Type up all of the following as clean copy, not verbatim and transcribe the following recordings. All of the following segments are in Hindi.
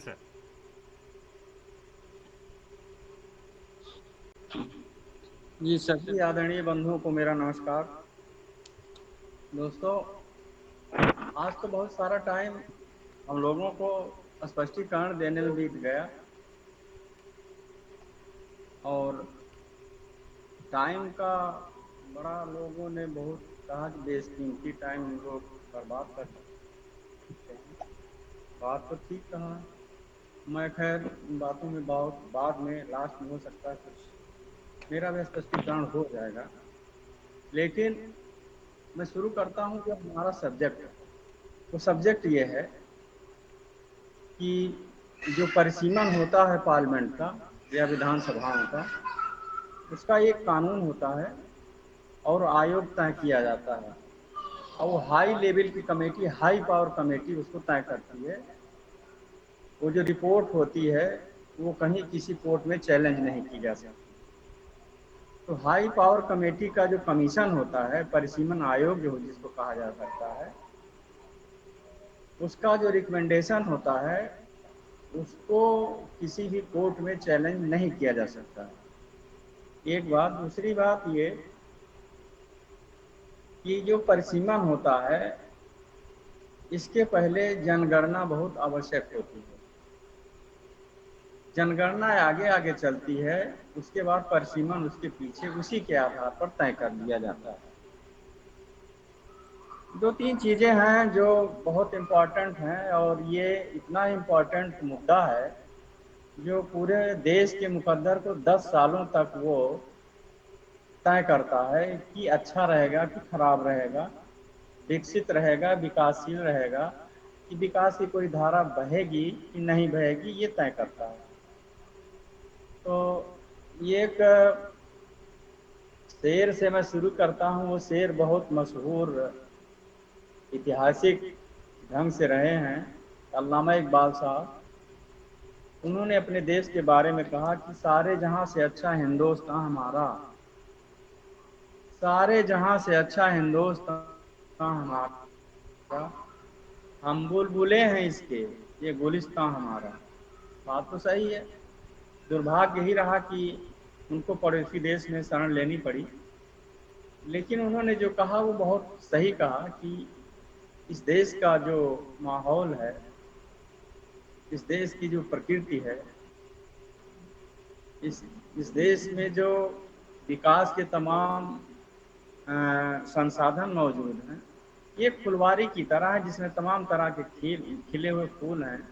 सर। जी, सभी आदरणीय बंधुओं को मेरा नमस्कार। दोस्तों, आज तो बहुत सारा टाइम हम लोगों को स्पष्टीकरण देने में बीत गया और टाइम का बड़ा लोगों ने बहुत कहा कि बेशकीमती टाइम हम लोग बर्बाद कर सकते हैं। बात तो ठीक कहा। मैं खैर इन बातों में बहुत बाद में लास्ट में हो सकता है कुछ मेरा भी स्पष्टीकरण हो जाएगा, लेकिन मैं शुरू करता हूँ जो हमारा सब्जेक्ट है। वो सब्जेक्ट ये है कि जो परिसीमन होता है पार्लियामेंट का या विधानसभाओं का, उसका एक कानून होता है और आयोग तय किया जाता है और वो हाई लेवल की कमेटी, हाई पावर कमेटी उसको तय करती है। वो जो रिपोर्ट होती है वो कहीं किसी कोर्ट में चैलेंज नहीं की जा सकती। तो हाई पावर कमेटी का जो कमीशन होता है, परिसीमन आयोग जो जिसको कहा जा सकता है, उसका जो रिकमेंडेशन होता है उसको किसी भी कोर्ट में चैलेंज नहीं किया जा सकता। एक बात। दूसरी बात ये कि जो परिसीमन होता है इसके पहले जनगणना बहुत आवश्यक होती है। जनगणना आगे आगे चलती है, उसके बाद परिसीमन उसके पीछे उसी के आधार पर तय कर लिया जाता है। दो तीन चीज़ें हैं जो बहुत इम्पॉर्टेंट हैं और ये इतना इम्पॉर्टेंट मुद्दा है जो पूरे देश के मुकद्दर को 10 सालों तक वो तय करता है कि अच्छा रहेगा कि खराब रहेगा, विकसित रहेगा, विकासशील रहेगा, कि विकास की कोई धारा बहेगी कि नहीं बहेगी, ये तय करता है। तो ये एक शेर से मैं शुरू करता हूँ। वो शेर बहुत मशहूर ऐतिहासिक ढंग से रहे हैं, अल्लामा इकबाल साहब। उन्होंने अपने देश के बारे में कहा कि सारे जहां से अच्छा हिंदुस्तान हमारा, सारे जहां से अच्छा हिंदुस्तान हमारा, हम बुलबुले हैं इसके, ये गुलिस्तान हमारा। बात तो सही है। दुर्भाग्य ही रहा कि उनको पड़ोसी देश में शरण लेनी पड़ी, लेकिन उन्होंने जो कहा वो बहुत सही कहा कि इस देश का जो माहौल है, इस देश की जो प्रकृति है, इस इस देश में जो विकास के तमाम संसाधन मौजूद हैं, ये फुलवारी की तरह है जिसमें तमाम तरह के खिले हुए फूल हैं।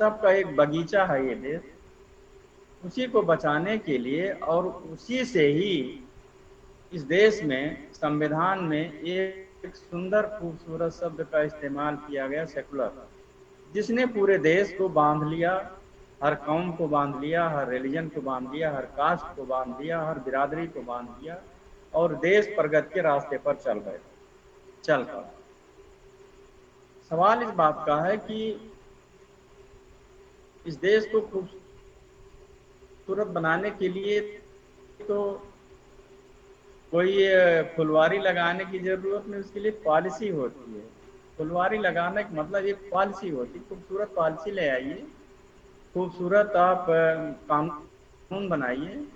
सबका एक बगीचा है ये देश। उसी को बचाने के लिए और उसी से ही इस देश में संविधान में एक सुंदर खूबसूरत शब्द का इस्तेमाल किया गया, सेकुलर, जिसने पूरे देश को बांध लिया, हर कौम को बांध लिया, हर रिलीजन को बांध लिया, हर कास्ट को बांध लिया, हर बिरादरी को बांध लिया और देश प्रगति के रास्ते पर चल पड़ा। सवाल इस बात का है कि इस देश को खूबसूरत बनाने के लिए तो कोई फुलवारी लगाने की जरूरत नहीं, उसके लिए पॉलिसी होती है। फुलवारी लगाने का मतलब एक पॉलिसी होती है। खूबसूरत पॉलिसी ले आइए, खूबसूरत आप कानून बनाइए,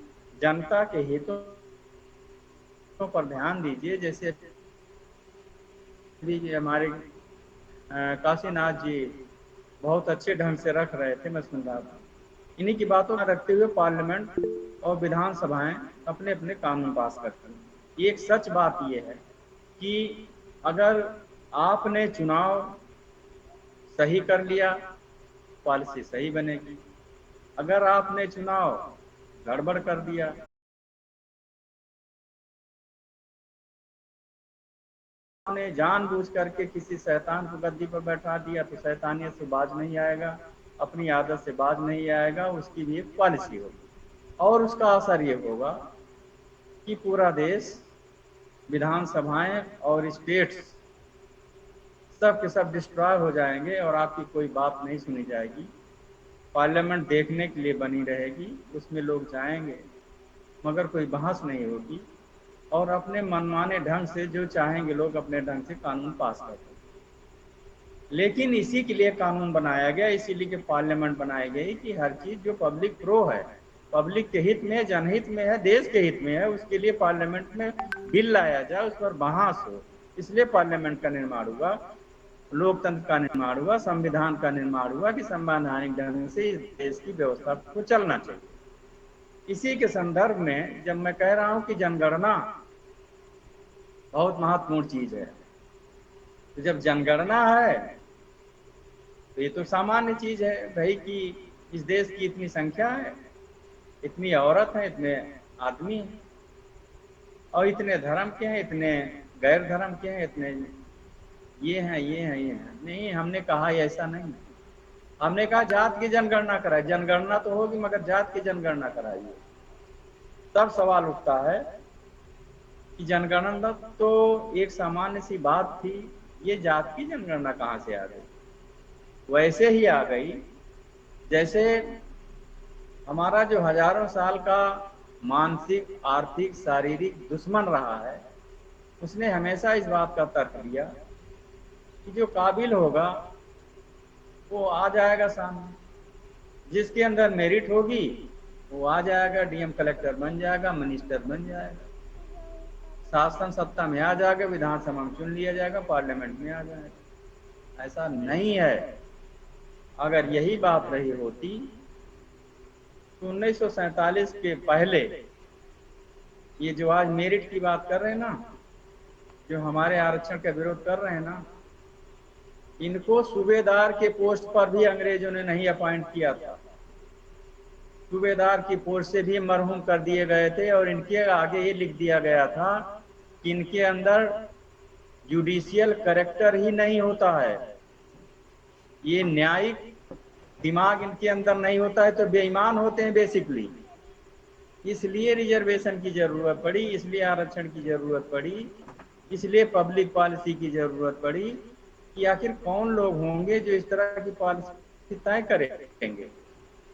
जनता के हितों पर ध्यान दीजिए। जैसे भी हमारे काशीनाथ जी बहुत अच्छे ढंग से रख रहे थे, मैं सुन रहा था। इन्हीं की बातों में रखते हुए पार्लियामेंट और विधानसभाएं अपने अपने कानून पास करती हैं। एक सच बात यह है कि अगर आपने चुनाव सही कर लिया, पॉलिसी सही बनेगी। अगर आपने चुनाव गड़बड़ कर दिया, आपने जानबूझ करके किसी शैतान को गद्दी पर बैठा दिया, तो शैतानियत से बाज नहीं आएगा, अपनी आदत से बाज नहीं आएगा। उसकी भी एक पॉलिसी होगी और उसका असर ये होगा कि पूरा देश, विधानसभाएं और स्टेट्स सब के सब डिस्ट्रॉय हो जाएंगे और आपकी कोई बात नहीं सुनी जाएगी। पार्लियामेंट देखने के लिए बनी रहेगी, उसमें लोग जाएंगे मगर कोई बहस नहीं होगी और अपने मनमाने ढंग से जो चाहेंगे लोग अपने ढंग से कानून पास करते हैं। लेकिन इसी के लिए कानून बनाया गया, इसीलिए कि पार्लियामेंट बनाई गई कि हर चीज जो पब्लिक प्रो है, पब्लिक के हित में, जनहित में है, देश के हित में है, उसके लिए पार्लियामेंट में बिल लाया जाए, उस पर बहस हो। इसलिए पार्लियामेंट का निर्माण हुआ, लोकतंत्र का निर्माण हुआ, संविधान का निर्माण हुआ कि संवैधानिक ढंग से इस देश की व्यवस्था को चलना चाहिए। इसी के संदर्भ में जब मैं कह रहा हूं कि जनगणना बहुत महत्वपूर्ण चीज है, तो जब जनगणना है तो ये तो सामान्य चीज है भाई कि इस देश की इतनी संख्या है, इतनी औरत है, इतने आदमी हैं, और इतने धर्म के हैं, इतने गैर धर्म के हैं, इतने ये हैं, ये हैं, ये हैं। नहीं, हमने कहा ऐसा नहीं। हमने कहा जात की जनगणना कराई। जनगणना तो होगी मगर जात की जनगणना कराइए। तब सवाल उठता है कि जनगणना तो एक सामान्य सी बात थी, ये जात की जनगणना कहाँ से आ गई? वैसे ही आ गई जैसे हमारा जो हजारों साल का मानसिक, आर्थिक, शारीरिक दुश्मन रहा है, उसने हमेशा इस बात का तर्क दिया कि जो काबिल होगा वो आ जाएगा सामने, जिसके अंदर मेरिट होगी वो आ जाएगा, डीएम कलेक्टर बन जाएगा, मिनिस्टर बन जाएगा, शासन सत्ता में आ जाएगा, विधानसभा में चुन लिया जाएगा, पार्लियामेंट में आ जाएगा। ऐसा नहीं है। अगर यही बात रही होती तो 1947 के पहले, ये जो आज मेरिट की बात कर रहे हैं ना, जो हमारे आरक्षण का विरोध कर रहे हैं ना, इनको सूबेदार के पोस्ट पर भी अंग्रेजों ने नहीं अपॉइंट किया था। सूबेदार की पोस्ट से भी मरहूम कर दिए गए थे, और इनके आगे ये लिख दिया गया था कि इनके अंदर जुडिशियल करेक्टर ही नहीं होता है, ये न्यायिक दिमाग इनके अंदर नहीं होता है, तो बेईमान होते हैं बेसिकली। इसलिए रिजर्वेशन की जरूरत पड़ी, इसलिए आरक्षण की जरूरत पड़ी, इसलिए पब्लिक पॉलिसी की जरूरत पड़ी कि आखिर कौन लोग होंगे जो इस तरह की पॉलिसी तय करेंगे,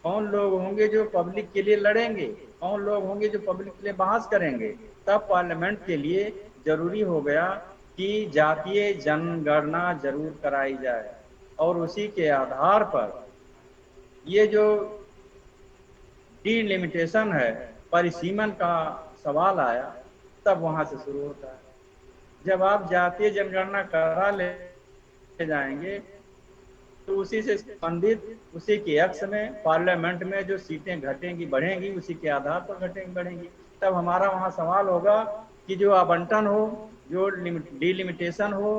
कौन लोग होंगे जो पब्लिक के लिए लड़ेंगे, कौन लोग होंगे जो पब्लिक के लिए बहस करेंगे। तब पार्लियामेंट के लिए जरूरी हो गया कि जातीय जनगणना जरूर कराई जाए, और उसी के आधार पर ये जो डिलिमिटेशन है, परिसीमन का सवाल आया, तब वहां से शुरू होता है। जब आप जातीय जनगणना करा ले जाएंगे तो उसी से संबंधित, उसी के अक्ष में पार्लियामेंट में जो सीटें घटेंगी बढ़ेंगी, उसी के आधार पर घटेंगी बढ़ेंगी। तब हमारा वहां सवाल होगा कि जो आवंटन हो, जो डिलिमिटेशन हो,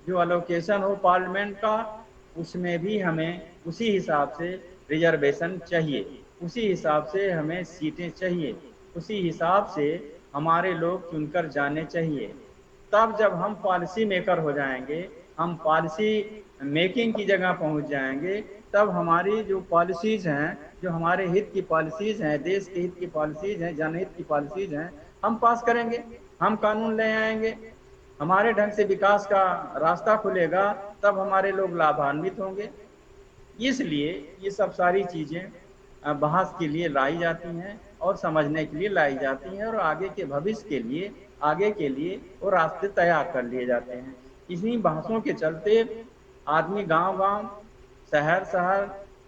जो अलोकेशन हो पार्लियामेंट का, उसमें भी हमें उसी हिसाब से रिजर्वेशन चाहिए, उसी हिसाब से हमें सीटें चाहिए, उसी हिसाब से हमारे लोग चुनकर जाने चाहिए। तब जब हम पॉलिसी मेकर हो जाएंगे, हम पॉलिसी मेकिंग की जगह पहुंच जाएंगे, तब हमारी जो पॉलिसीज हैं, जो हमारे हित की पॉलिसीज हैं, देश के हित की पॉलिसीज हैं, जनहित की पॉलिसीज हैं, हम पास करेंगे, हम कानून ले आएंगे, हमारे ढंग से विकास का रास्ता खुलेगा, तब हमारे लोग लाभान्वित होंगे। इसलिए ये सब सारी चीजें बहस के लिए लाई जाती हैं और समझने के लिए लाई जाती हैं, और आगे के भविष्य के लिए, आगे के लिए वो रास्ते तैयार कर लिए जाते हैं। इन्हीं बहसों के चलते आदमी गांव गांव, शहर शहर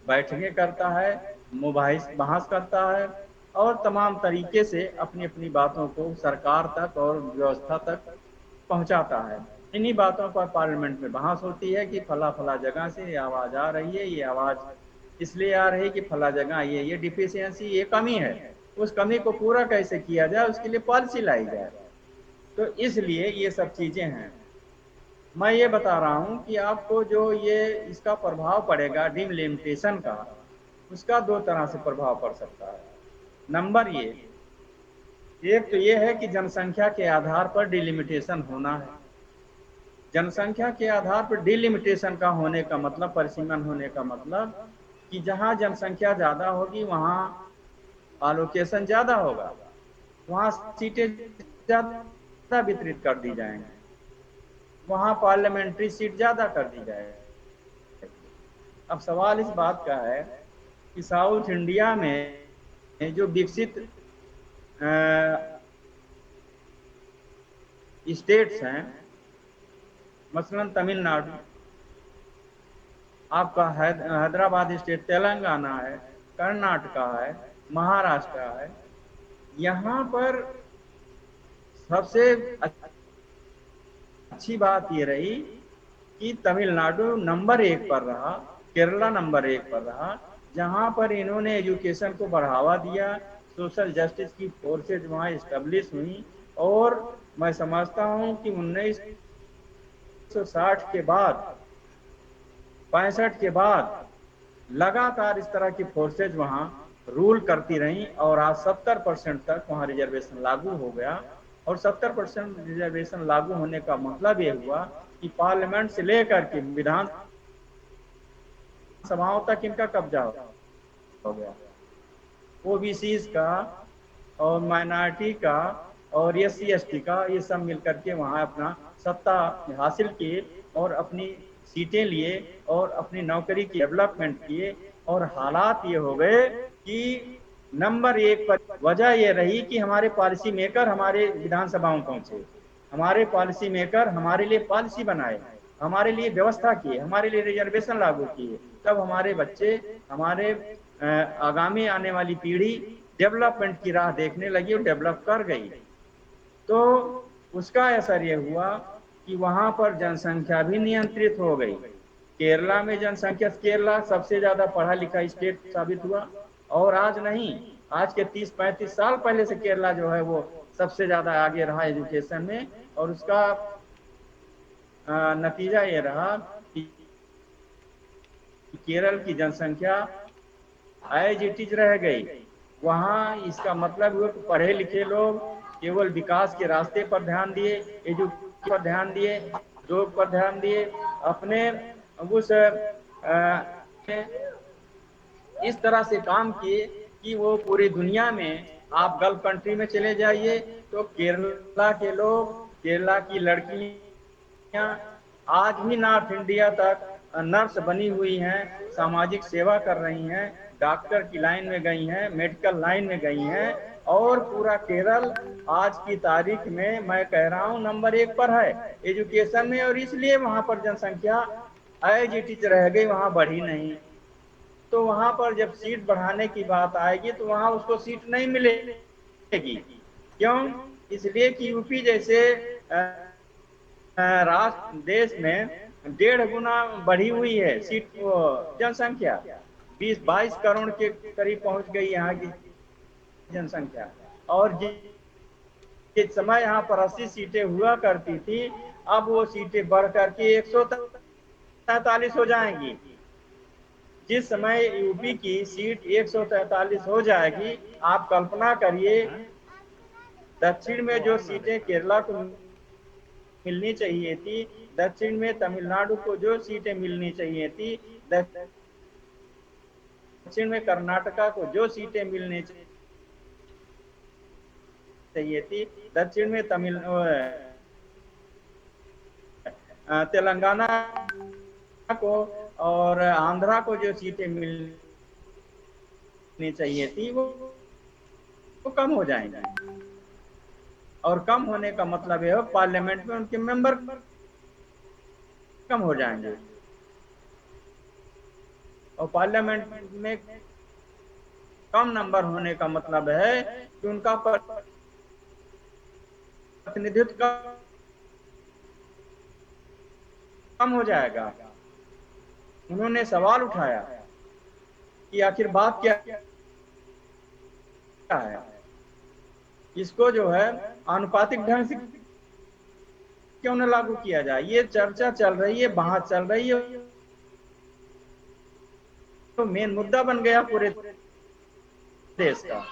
बैठकें करता है, मुबाहिस बहस करता है, और तमाम तरीके से अपनी अपनी बातों को सरकार तक और व्यवस्था तक पहुंचाता है। इन्हीं बातों पर पार्लियामेंट में बहस होती है कि फला फला जगह से ये आवाज़ आ रही है, ये आवाज़ इसलिए आ रही है कि फला जगह ये डिफिशियंसी, ये कमी है, उस कमी को पूरा कैसे किया जाए, उसके लिए पॉलिसी लाई जाए। तो इसलिए ये सब चीज़ें हैं। मैं ये बता रहा हूँ कि आपको जो ये इसका प्रभाव पड़ेगा डिलिमिटेशन का, उसका दो तरह से प्रभाव पड़ सकता है। नंबर ये, एक तो ये है कि जनसंख्या के आधार पर डिलिमिटेशन होना है। जनसंख्या के आधार पर डिलिमिटेशन का होने का मतलब, परिसीमन होने का मतलब कि जहां जनसंख्या ज्यादा होगी वहां आलोकेशन ज्यादा होगा, वहां सीटें ज्यादा वितरित कर दी जाएंगी, वहां पार्लियामेंट्री सीट ज्यादा कर दी जाएगी। अब सवाल इस बात का है कि साउथ इंडिया में जो विकसित स्टेट्स हैं, मसलन तमिलनाडु, आपका हैदराबाद स्टेट तेलंगाना है, कर्नाटका है, महाराष्ट्र है। यहाँ पर सबसे अच्छी बात ये रही कि तमिलनाडु नंबर 1 पर रहा, केरला नंबर 1 पर रहा, जहाँ पर इन्होंने एजुकेशन को बढ़ावा दिया, सोशल जस्टिस की फोर्सेज वहाँ इस्टेब्लिश हुई। और मैं समझता हूँ कि 1960 के बाद, 65 के बाद लगातार इस तरह की फोर्सेज वहाँ रूल करती रहीं और आज 70% तक वहाँ रिजर्वेशन लागू हो गया। और 70% रिजर्वेशन लागू होने का मतलब ये हुआ कि पार्लियामेंट से लेकर के विधान सभाओं तक इनका कब्जा हो गया। ओबीसी का और माइनॉरिटी का और SC ST का, ये सब मिलकर के वहाँ अपना सत्ता हासिल किए और अपनी सीटें लिए और अपनी नौकरी की डेवलपमेंट किए। और हालात ये हो गए कि नंबर 1 पर वजह ये रही कि हमारे पॉलिसी मेकर हमारे विधानसभाओं पहुंचे, हमारे पॉलिसी मेकर हमारे लिए पॉलिसी बनाए, हमारे लिए व्यवस्था किए, हमारे लिए रिजर्वेशन लागू किए। तब हमारे बच्चे, हमारे आगामी आने वाली पीढ़ी डेवलपमेंट की राह देखने लगी और डेवलप कर गई। तो उसका असर ये हुआ कि वहां पर जनसंख्या भी नियंत्रित हो गई। केरला में जनसंख्या, केरला सबसे ज्यादा पढ़ा लिखा स्टेट साबित हुआ। और आज नहीं, आज के 30-35 साल पहले से केरला जो है वो सबसे ज्यादा आगे रहा एजुकेशन में। और उसका नतीजा ये रहा कि केरल की जनसंख्या एज इट इज रह गई। वहाँ इसका मतलब हुआ कि पढ़े लिखे लोग केवल विकास के रास्ते पर ध्यान दिए, एजुकेशन पर ध्यान दिए, जॉब पर ध्यान दिए, अपने उस इस तरह से काम किए कि वो पूरी दुनिया में, आप गल्फ कंट्री में चले जाइए तो केरला के लोग, केरला की लड़कियां आज भी नॉर्थ इंडिया तक नर्स बनी हुई हैं, सामाजिक सेवा कर रही हैं, डॉक्टर की लाइन में गई हैं, मेडिकल लाइन में गई हैं। और पूरा केरल आज की तारीख में मैं कह रहा हूँ नंबर 1 पर है एजुकेशन में। और इसलिए वहां पर जनसंख्या एज इट इज रह गई, वहां बढ़ी नहीं। तो वहां पर जब सीट बढ़ाने की बात आएगी तो वहां उसको सीट नहीं मिलेगी। क्यों? इसलिए कि यूपी जैसे राष्ट्र देश में 1.5 गुना बढ़ी हुई है सीट जनसंख्या, 20-22 करोड़ के करीब पहुंच गई यहाँ की जनसंख्या। और जिस समय यहाँ पर 80 सीटें हुआ करती थी, अब वो सीटें बढ़ करके 143 हो जाएंगी। जिस समय यूपी की सीट 143 हो जाएगी, आप कल्पना करिए दक्षिण में जो सीटें केरला को मिलनी चाहिए थी, दक्षिण में तमिलनाडु को जो सीटें मिलनी चाहिए थी, दक्षिण में कर्नाटका को जो सीटें मिलनी चाहिए थी, दक्षिण में तेलंगाना को और आंध्रा को जो सीटें मिलनी चाहिए थी वो कम हो जाएंगी। और कम होने का मतलब यह पार्लियामेंट में उनके मेंबर कम हो जाएंगे। और पार्लियामेंट में कम नंबर होने का मतलब है कि उनका प्रतिनिधित्व कम हो जाएगा। उन्होंने सवाल उठाया कि आखिर बात क्या है, इसको जो है आनुपातिक ढंग से क्यों न लागू किया जाए। ये चर्चा चल रही है, बहस चल रही है, तो मेन मुद्दा बन गया पूरे देश का।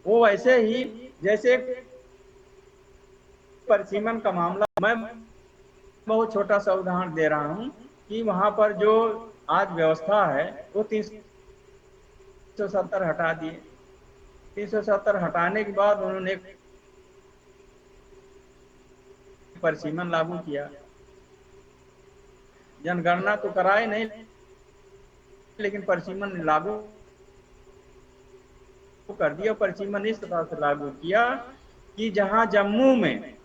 वो वैसे ही जैसे परिसीमन का मामला, मैं बहुत छोटा सा उदाहरण दे रहा हूं कि वहां पर जो आज व्यवस्था है वो 370 हटा दिए। 370 हटाने के बाद उन्होंने परिसीमन लागू किया। जनगणना तो कराए नहीं, लेकिन परिसीमन लागू कर दिया। परिसीमन इस तरह से लागू किया कि जहां जम्मू में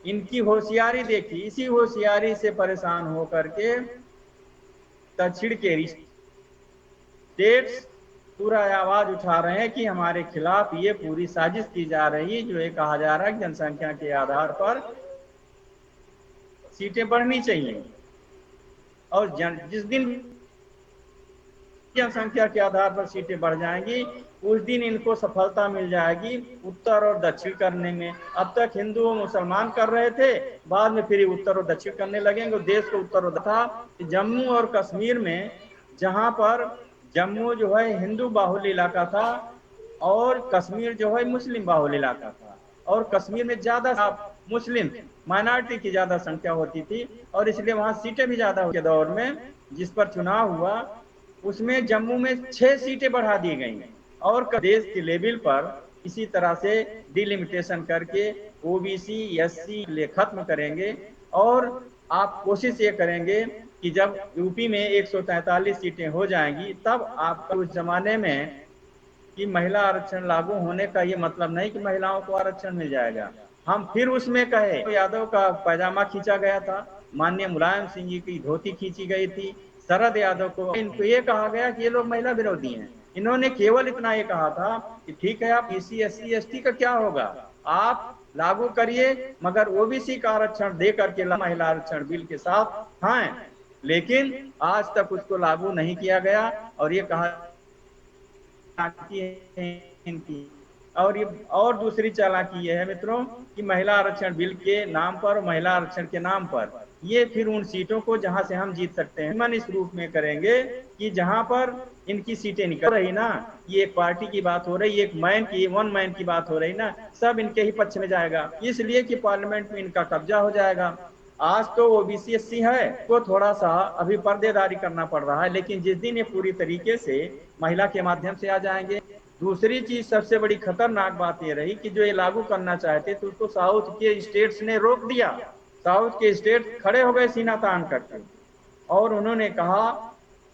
इनकी होशियारी देखी, इसी होशियारी से परेशान होकर के दक्षिण के स्टेट्स पूरा आवाज उठा रहे हैं कि हमारे खिलाफ ये पूरी साजिश की जा रही है, जो ये कहा जा रहा है कि जनसंख्या के आधार पर सीटें बढ़नी चाहिए, और जिस दिन जनसंख्या के आधार पर सीटें बढ़ जाएंगी उस दिन इनको सफलता मिल जाएगी उत्तर और दक्षिण करने में। अब तक हिंदू और मुसलमान कर रहे थे, बाद में फिर उत्तर और दक्षिण करने लगेंगे। देश को उत्तर और था जम्मू और कश्मीर में, जहां पर जम्मू जो है हिंदू बाहुल्य इलाका था और कश्मीर जो है मुस्लिम बाहुल्य इलाका था, और कश्मीर में ज्यादा मुस्लिम माइनॉरिटी की ज्यादा संख्या होती थी, और इसलिए वहां सीटें भी ज्यादा के दौर में जिस पर चुनाव हुआ उसमें जम्मू में 6 सीटें बढ़ा दी गई, और देश के लेवल पर इसी तरह से डिलिमिटेशन करके ओबीसी एससी ले खत्म करेंगे। और आप कोशिश ये करेंगे कि जब यूपी में 143 सीटें हो जाएंगी तब आपका उस जमाने में कि महिला आरक्षण लागू होने का ये मतलब नहीं कि महिलाओं को आरक्षण मिल जाएगा। हम फिर उसमें कहे यादव का पैजामा खींचा गया था, माननीय मुलायम सिंह जी की धोती खींची गई थी, शरद यादव को इनको ये कहा गया कि ये लोग महिला विरोधी हैं। इन्होंने केवल इतना ये कहा था कि ठीक है, आप बीसी एससी एसटी का क्या होगा, आप लागू करिए, मगर ओबीसी का आरक्षण दे करके महिला आरक्षण बिल के साथ हैं। लेकिन आज तक उसको लागू नहीं किया गया, और ये कहा इनकी। और ये और दूसरी चालाकी ये है मित्रों कि महिला आरक्षण बिल के नाम पर, महिला आरक्षण के नाम पर ये फिर उन सीटों को जहां से हम जीत सकते हैं मन इस रूप में करेंगे कि जहां पर इनकी सीटें निकल रही ना, ये एक पार्टी की बात हो रही, एक मैन की, वन मैन की बात हो रही ना, सब इनके ही पक्ष में जाएगा, इसलिए कि पार्लियामेंट में इनका कब्जा हो जाएगा। आज तो ओबीसी एससी है को थोड़ा सा अभी पर्देदारी करना पड़ रहा है, लेकिन जिस दिन ये पूरी तरीके से महिला के माध्यम से आ जाएंगे। दूसरी चीज सबसे बड़ी खतरनाक बात ये रही कि जो ये लागू करना चाहते तो उसको साउथ के स्टेट्स ने रोक दिया। साउथ के स्टेट खड़े हो गए सीना तान करके, और उन्होंने कहा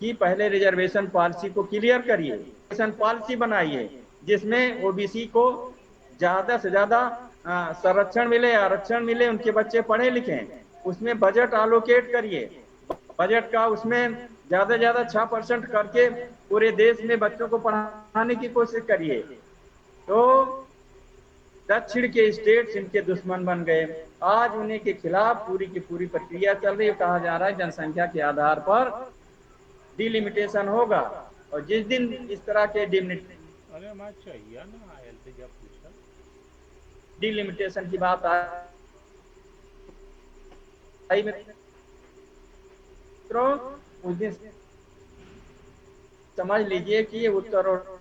कि पहले रिजर्वेशन पॉलिसी को क्लियर करिए, रिजर्वेशन पॉलिसी बनाइए जिसमें ओबीसी को ज्यादा से ज्यादा संरक्षण मिले, आरक्षण मिले, उनके बच्चे पढ़े लिखें, उसमें बजट एलोकेट करिए, बजट का उसमें ज्यादा 6% करके पूरे देश में बच्चों को पढ़ाने की कोशिश करिए। तो दक्षिण के स्टेट्स इनके दुश्मन बन गए, आज उन्हीं के खिलाफ पूरी की पूरी प्रक्रिया चल रही है। कहा जा रहा है जनसंख्या के आधार पर डिलिमिटेशन होगा, और जिस दिन इस तरह के डिलिमिटेशन की बात आई मित्रों, उस दिन समझ लीजिए कि ये उत्तर और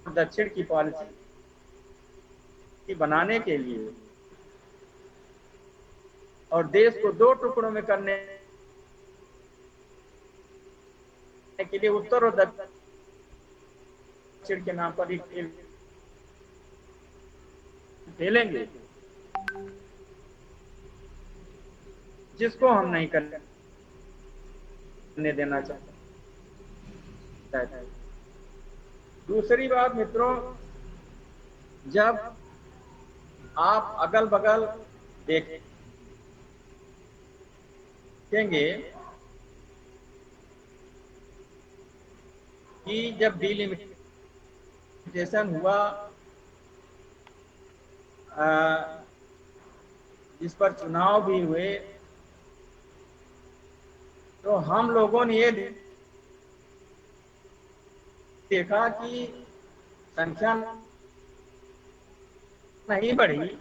दक्षिण की पॉलिसी बनाने के लिए और देश को दो टुकड़ों में करने के लिए उत्तर और दक्षिण के नाम पर एक खेलेंगे, जिसको हम नहीं करने देना चाहते। दूसरी बात मित्रों, जब आप अगल बगल देखेंगे कि जब डिलिमिटेशन हुआ जिस पर चुनाव भी हुए, तो हम लोगों ने ये देखा कि संख्या नहीं बढ़ी,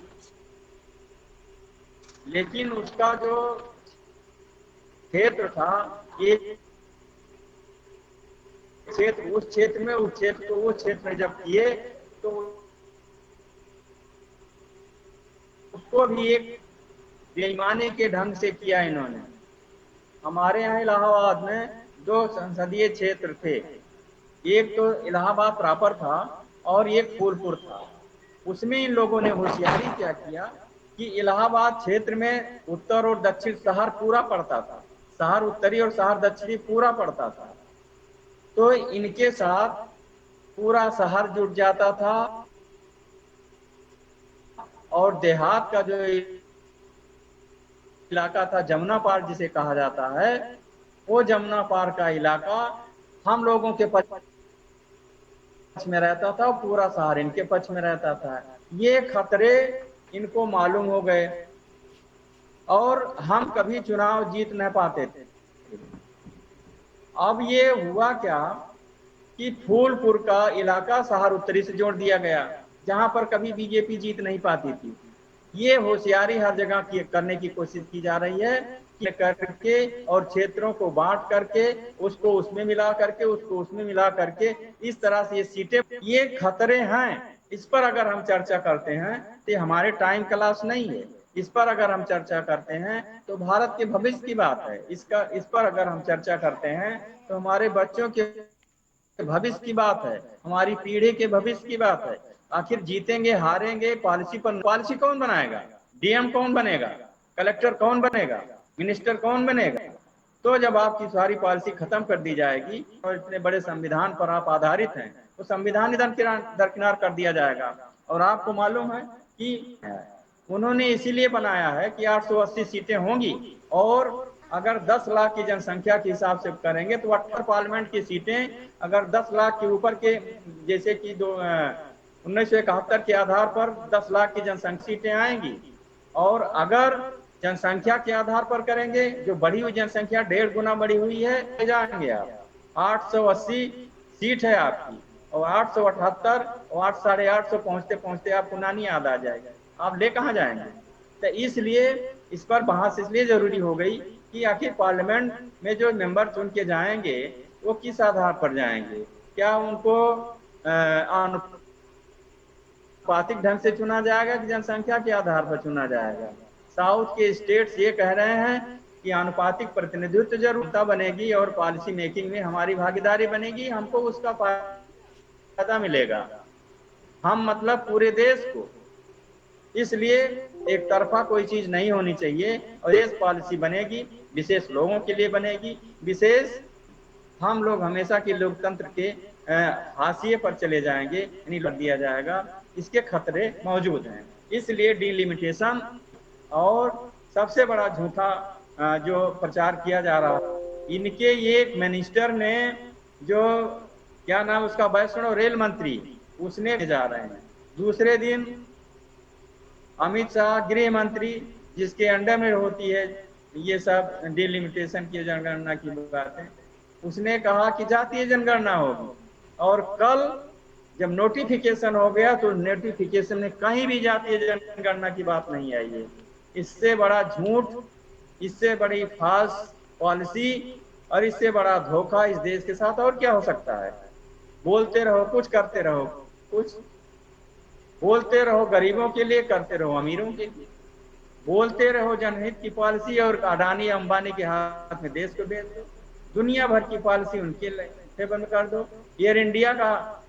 लेकिन उसका जो क्षेत्र था, ये क्षेत्र उस क्षेत्र में, उस क्षेत्र को उस क्षेत्र में जब किए तो उसको भी एक बेईमानी के ढंग से किया इन्होंने। हमारे यहाँ इलाहाबाद में 2 संसदीय क्षेत्र थे, एक तो इलाहाबाद प्रॉपर था और एक फूलपुर था। उसमें इन लोगों ने होशियारी क्या किया कि इलाहाबाद क्षेत्र में उत्तर और दक्षिण शहर पूरा पड़ता था, शहर उत्तरी और शहर दक्षिणी पूरा पड़ता था, तो इनके साथ पूरा शहर जुट जाता था और देहात का जो इलाका था जमुना पार जिसे कहा जाता है, वो जमुना पार का इलाका हम लोगों के पक्ष में रहता था और पूरा शहर इनके पक्ष में रहता था। ये खतरे इनको मालूम हो गए और हम कभी चुनाव जीत नहीं पाते थे। अब ये हुआ क्या कि फूलपुर का इलाका शहर उत्तरी से जोड़ दिया गया, जहां पर कभी बीजेपी जीत नहीं पाती थी। ये होशियारी हर जगह करने की कोशिश की जा रही है कि करके और क्षेत्रों को बांट करके उसको उसमें मिला करके उसको उसमें मिला करके इस तरह से ये सीटें, ये खतरे हैं। इस पर अगर हम चर्चा करते हैं तो हमारे टाइम क्लास नहीं है। इस पर अगर हम चर्चा करते हैं तो भारत के भविष्य की बात है। इस पर अगर हम चर्चा करते हैं तो हमारे बच्चों के भविष्य की बात है, हमारी पीढ़ी के भविष्य की बात है। आखिर जीतेंगे हारेंगे पॉलिसी पर, पॉलिसी कौन बनाएगा? डीएम कौन बनेगा? कलेक्टर कौन बनेगा? मिनिस्टर कौन बनेगा? तो जब आपकी सारी पॉलिसी खत्म कर दी जाएगी और इतने बड़े संविधान पर आप आधारित हैं, तो संविधान ही दरकिनार कर दिया जाएगा। और आपको मालूम है कि उन्होंने इसीलिए बनाया है कि 880 सीटें होंगी और अगर 10 लाख की जनसंख्या के हिसाब से करेंगे तो 18 पार्लियामेंट की सीटें अगर 10 लाख के ऊपर के, जैसे कि 1971 के आधार पर 10 लाख की जनसंख्या सीटें आएंगी। और अगर जनसंख्या के आधार पर करेंगे, जो बढ़ी हुई जनसंख्या 1.5 गुना बढ़ी हुई है, जाएंगे आप 880 सीट है आपकी, और 878 और 8 850 पहुंचते पहुंचते आपको नानी याद आ जाएगी, आप ले कहाँ जाएंगे? तो इसलिए इस पर बहस इसलिए जरूरी हो गई कि आखिर पार्लियामेंट में जो मेंबर चुन के जाएंगे वो किस आधार पर जाएंगे? क्या उनको आनुपातिक ढंग से चुना जाएगा कि जनसंख्या के आधार पर चुना जाएगा? साउथ के स्टेट्स ये कह रहे हैं कि आनुपातिक प्रतिनिधित्व जरूरता बनेगी और पॉलिसी मेकिंग में हमारी भागीदारी बनेगी, हमको उसका फायदा मिलेगा, हम मतलब पूरे देश को। इसलिए एक तरफा कोई चीज नहीं होनी चाहिए और देश पॉलिसी बनेगी, विशेष लोगों के लिए बनेगी, विशेष हम लोग हमेशा के लोकतंत्र के हाशिए पर चले जाएंगे, यानी लग दिया जाएगा। इसके खतरे मौजूद हैं। इसलिए डिलिमिटेशन और सबसे बड़ा झूठा जो प्रचार किया जा रहा है, इनके ये एक मिनिस्टर ने, जो क्या नाम उसका, वैष्णव रेल मंत्री, उसने जा रहे हैं। दूसरे दिन अमित शाह गृह मंत्री, जिसके अंडर में होती है ये सब डिलिमिटेशन की जनगणना की बातें, उसने कहा कि जातीय जनगणना होगी। और कल जब नोटिफिकेशन हो गया तो नोटिफिकेशन में कहीं भी जातीय जनगणना की बात नहीं आई है। इससे बड़ा झूठ, इससे बड़ी फाल्स पॉलिसी और इससे बड़ा धोखा इस देश के साथ और क्या हो सकता है? बोलते रहो कुछ, करते रहो कुछ। बोलते रहो गरीबों के लिए, करते रहो अमीरों के लिए। बोलते रहो जनहित की पॉलिसी और अडानी अंबानी के हाथ में देश को बेच दो। दुनिया भर की पॉलिसी उनके लिए बंद कर दो। एयर इंडिया का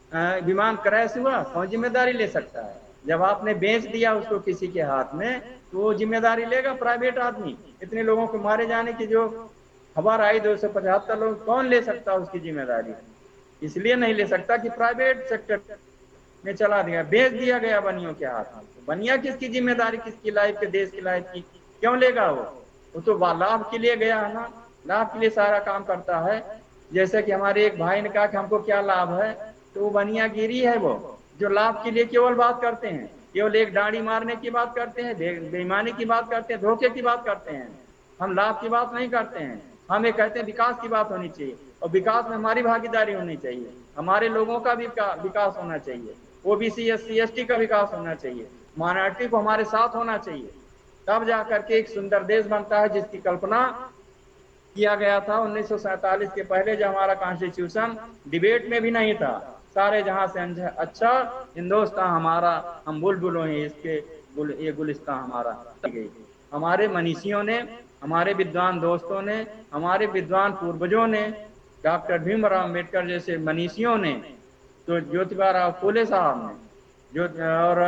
विमान क्रैश हुआ, कौन जिम्मेदारी ले सकता है? जब आपने बेच दिया उसको किसी के हाथ में तो वो जिम्मेदारी लेगा प्राइवेट आदमी? इतने लोगों को मारे जाने की जो खबर आई, 275 लोग, कौन ले सकता है उसकी जिम्मेदारी? इसलिए नहीं ले सकता कि प्राइवेट सेक्टर में चला दिया, बेच दिया गया बनियों के हाथ में। बनिया किसकी जिम्मेदारी, किसकी लाइफ के, देश की लाइफ की क्यों लेगा? वो तो लाभ के लिए गया है ना, लाभ के लिए सारा काम करता है। जैसे कि हमारे एक भाई ने कहा कि हमको क्या लाभ है, तो वो बनिया गिरी है वो, जो लाभ के लिए केवल बात करते हैं, केवल एक दाढ़ी मारने की बात करते हैं, बेईमानी की बात करते हैं, धोखे की बात करते हैं। हम लाभ की बात नहीं करते हैं, हम ये कहते हैं विकास की बात होनी चाहिए, और विकास में हमारी भागीदारी होनी चाहिए, हमारे लोगों का भी विकास होना चाहिए, ओबीसी एससी एसटी का विकास होना चाहिए, माइनॉरिटी को हमारे साथ होना चाहिए। तब जाकर के एक सुंदर देश बनता है, जिसकी कल्पना किया गया था 1947 के पहले, जब हमारा कॉन्स्टिट्यूशन डिबेट में भी नहीं था। सारे जहां से अच्छा हिंदुस्तान हमारा, हम बुलबुलों हैं इसके, ये गुलिस्तान हमारा। हमारे मनीषियों ने, हमारे विद्वान दोस्तों ने, हमारे विद्वान पूर्वजों ने, डॉक्टर भीमराव अम्बेडकर जैसे मनीषियों ने, तो ज्योतिबा राव फूले साहब ने, जो और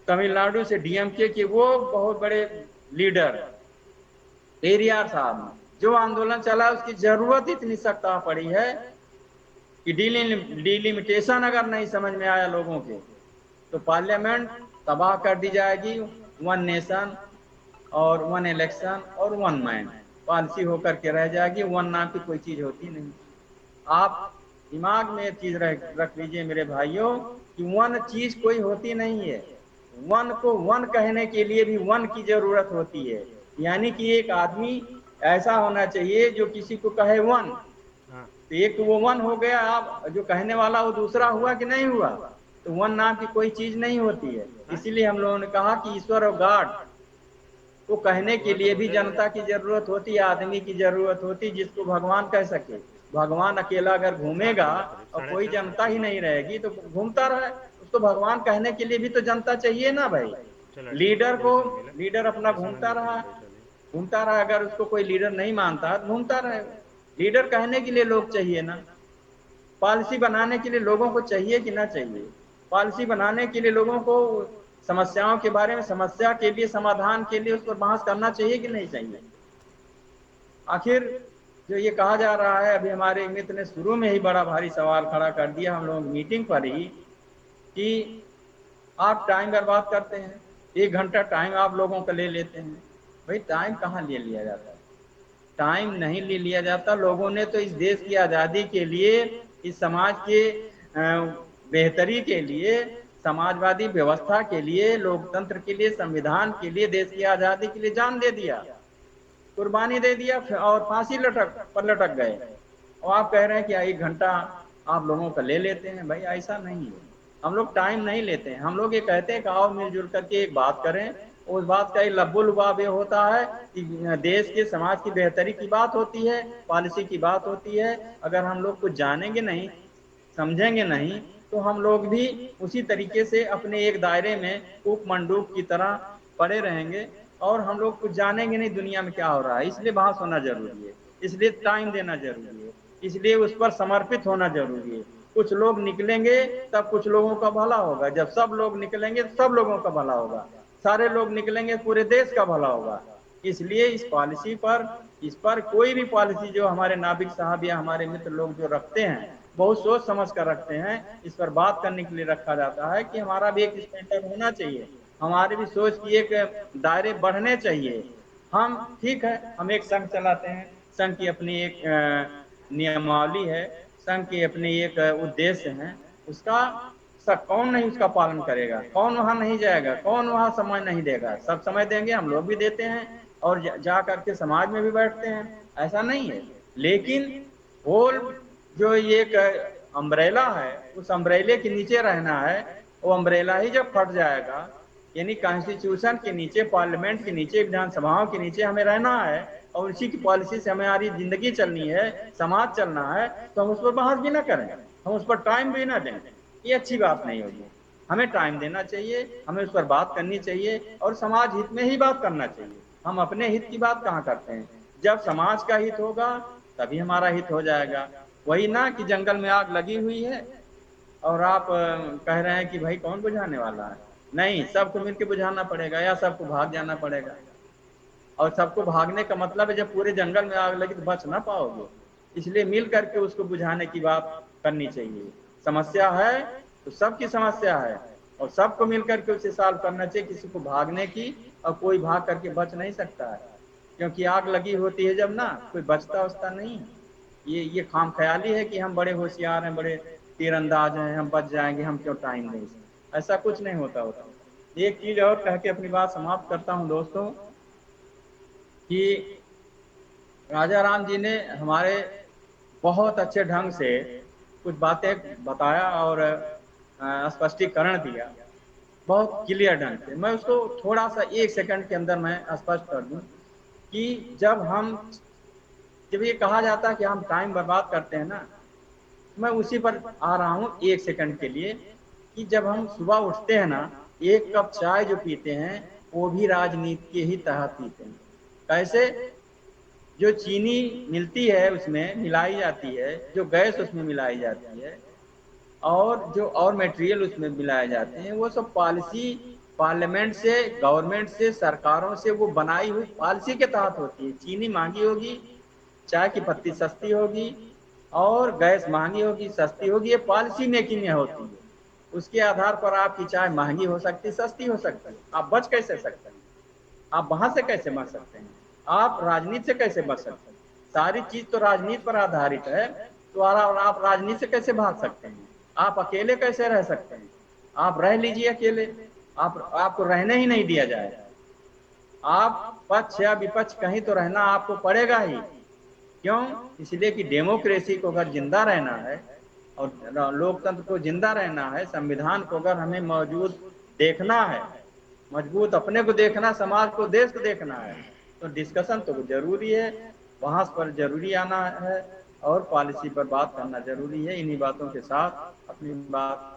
तमिलनाडु से डीएमके के वो बहुत बड़े लीडर पेरियार साहब ने, जो आंदोलन चला, उसकी जरूरत इतनी सख्त आ पड़ी है कि डिलिमिटेशन अगर नहीं समझ में आया लोगों के, तो पार्लियामेंट तबाह कर दी जाएगी। वन नेशन और वन इलेक्शन और वन मैन पॉलिसी होकर के रह जाएगी। वन नाम की कोई चीज होती नहीं। आप दिमाग में एक चीज रख लीजिए मेरे भाइयों कि वन चीज कोई होती नहीं है। वन को वन कहने के लिए भी वन की जरूरत होती है। यानी कि एक आदमी ऐसा होना चाहिए जो किसी को कहे वन, हाँ। तो एक तो वो वन हो गया, आप जो कहने वाला वो दूसरा हुआ कि नहीं हुआ। तो वन नाम की कोई चीज नहीं होती है। हाँ? इसीलिए हम लोगों ने कहा कि ईश्वर और गॉड को कहने के वह तो लिए भी होते हैं। जनता की जरूरत होती है, आदमी की जरूरत होती है जिसको भगवान कह सके। भगवान अकेला अगर सात घूमेगा हो गया करीब, और साढ़े कोई छः जनता सात हो ही गया। नहीं रहेगी तो घूमता रहे, उसको भगवान कहने के लिए भी तो जनता चाहिए ना भाई। चलो ठीक है, लीडर यही को, सब मिला। लीडर अपना ऐसा घूमता नहीं रहा, करना चाहिए, चलिए। घूमता रहा, अगर उसको कोई लीडर नहीं मानता तो घूमता रहे। लीडर कहने के लिए लोग चाहिए ना। पॉलिसी बनाने के लिए लोगों को चाहिए कि ना चाहिए। पॉलिसी बनाने के लिए लोगों को समस्याओं के बारे में, समस्या के लिए, समाधान के लिए उस पर बहस करना चाहिए कि नहीं चाहिए। आखिर जो ये कहा जा रहा है, अभी हमारे मित्र ने शुरू में ही बड़ा भारी सवाल खड़ा कर दिया हम लोग मीटिंग पर ही, कि आप टाइम बर्बाद करते हैं, 1 घंटा टाइम आप लोगों का ले लेते हैं। भाई टाइम कहाँ ले लिया जाता है? टाइम नहीं ले लिया जाता। लोगों ने तो इस देश की आज़ादी के लिए, इस समाज के बेहतरी के लिए, समाजवादी व्यवस्था के लिए, लोकतंत्र के लिए, संविधान के लिए, देश की आज़ादी के लिए जान दे दिया, कुर्बानी दे दिया और फांसी लटक पर लटक गए। और आप कह रहे हैं कि 1 घंटा आप लोगों का ले लेते हैं। भाई ऐसा नहीं है, हम लोग टाइम नहीं लेते हैं। हम लोग ये कहते हैं कि आओ मिलजुल करके एक बात करें। उस बात का एक लब्बुल लुबाब ये होता है कि देश के समाज की बेहतरी की बात होती है, पॉलिसी की बात होती है। अगर हम लोग कुछ जानेंगे नहीं, समझेंगे नहीं, तो हम लोग भी उसी तरीके से अपने एक दायरे में कूप मंडूक की तरह पड़े रहेंगे और हम लोग कुछ जानेंगे नहीं दुनिया में क्या हो रहा है। इसलिए बहस होना जरूरी है, इसलिए टाइम देना जरूरी है, इसलिए उस पर समर्पित होना जरूरी है। कुछ लोग निकलेंगे तब कुछ लोगों का भला होगा। जब सब लोग निकलेंगे तो सब लोगों का भला होगा। सारे लोग निकलेंगे पूरे देश का भला होगा। इसलिए इस पॉलिसी पर, इस पर कोई भी पॉलिसी जो हमारे नाभिक साहब या हमारे मित्र लोग जो रखते हैं, बहुत सोच समझ कर रखते हैं। इस पर बात करने के लिए रखा जाता है कि हमारा भी एक स्टैंडर्ड होना चाहिए, हमारी भी सोच की एक दायरे बढ़ने चाहिए। हम ठीक है, हम एक संघ चलाते हैं, संघ की अपनी एक नियमावली है, संघ के अपने एक उद्देश्य हैं। उसका सब कौन नहीं उसका पालन करेगा? कौन वहां नहीं जाएगा? कौन वहां समय नहीं देगा? सब समय देंगे, हम लोग भी देते हैं और जा करके समाज में भी बैठते हैं, ऐसा नहीं है। लेकिन होल जो ये एक अम्ब्रेला है, उस अम्ब्रेले के नीचे रहना है। वो अम्ब्रेला ही जब फट जाएगा, यानी कॉन्स्टिट्यूशन के नीचे, पार्लियामेंट के नीचे, विधानसभाओं के नीचे हमें रहना है और उसी की पॉलिसी से हमारी जिंदगी चलनी है, समाज चलना है, तो हम उस पर बहस भी ना करें, हम उस पर टाइम भी ना दें, ये अच्छी बात नहीं होगी। हमें टाइम देना चाहिए, हमें उस पर बात करनी चाहिए और समाज हित में ही बात करना चाहिए। हम अपने हित की बात कहाँ करते हैं? जब समाज का हित होगा तभी हमारा हित हो जाएगा। वही ना कि जंगल में आग लगी हुई है और आप कह रहे हैं कि भाई कौन बुझाने वाला है? नहीं, सबको मिलकर बुझाना पड़ेगा या सबको भाग जाना पड़ेगा। और सबको भागने का मतलब है जब पूरे जंगल में आग लगी तो बच ना पाओगे। इसलिए मिल करके उसको बुझाने की बात करनी चाहिए। समस्या है तो सबकी समस्या है और सबको मिल करके उसे सॉल्व करना चाहिए, किसी को भागने की, और कोई भाग करके बच नहीं सकता है। क्योंकि आग लगी होती है जब ना, कोई बचता उचता नहीं है। ये खाम ख्याली है कि हम बड़े होशियार हैं, बड़े तीरंदाज हैं, हम बच जाएंगे, हम क्यों टाइम दें। ऐसा कुछ नहीं होता होता। एक चीज और कह के अपनी बात समाप्त करता हूँ दोस्तों, कि राजा राम जी ने हमारे बहुत अच्छे ढंग से कुछ बातें बताया और स्पष्टीकरण दिया, बहुत क्लियर ढंग से। मैं उसको थोड़ा सा 1 सेकंड के अंदर मैं स्पष्ट कर दूं कि जब ये कहा जाता है कि हम टाइम बर्बाद करते हैं ना, मैं उसी पर आ रहा हूँ 1 सेकंड के लिए, कि जब हम सुबह उठते हैं ना, 1 कप चाय जो पीते हैं वो भी राजनीति के ही तहत पीते हैं। कैसे? जो चीनी मिलती है उसमें मिलाई जाती है, जो गैस उसमें मिलाई जाती है और जो और मटेरियल उसमें मिलाए जाते हैं, वो सब पॉलिसी पार्लियामेंट से, गवर्नमेंट से, सरकारों से वो बनाई हुई पॉलिसी के तहत होती है। चीनी महंगी होगी, चाय की पत्ती सस्ती होगी और गैस महंगी होगी, सस्ती होगी, ये पॉलिसी मेकिंग में होती है। उसके आधार पर आपकी चाय महंगी हो सकती, सस्ती हो सकती है। आप बच कैसे सकते हैं? आप वहां से कैसे बच सकते हैं? आप राजनीति से कैसे बच सकते हैं? सारी चीज तो राजनीति पर आधारित है, तो आप राजनीति से कैसे भाग सकते हैं? आप अकेले कैसे रह सकते हैं? आप रह लीजिए अकेले, आपको रहने ही नहीं दिया जाए। आप पक्ष या विपक्ष कहीं तो रहना आपको पड़ेगा ही। क्यों? इसलिए कि डेमोक्रेसी को अगर जिंदा रहना है और लोकतंत्र को जिंदा रहना है, संविधान को अगर हमें मौजूद देखना है, मजबूत अपने को देखना, समाज को, देश को देखना है, तो डिस्कशन तो जरूरी है, बहस पर जरूरी आना है और पॉलिसी पर बात करना जरूरी है। इन्हीं बातों के साथ अपनी बात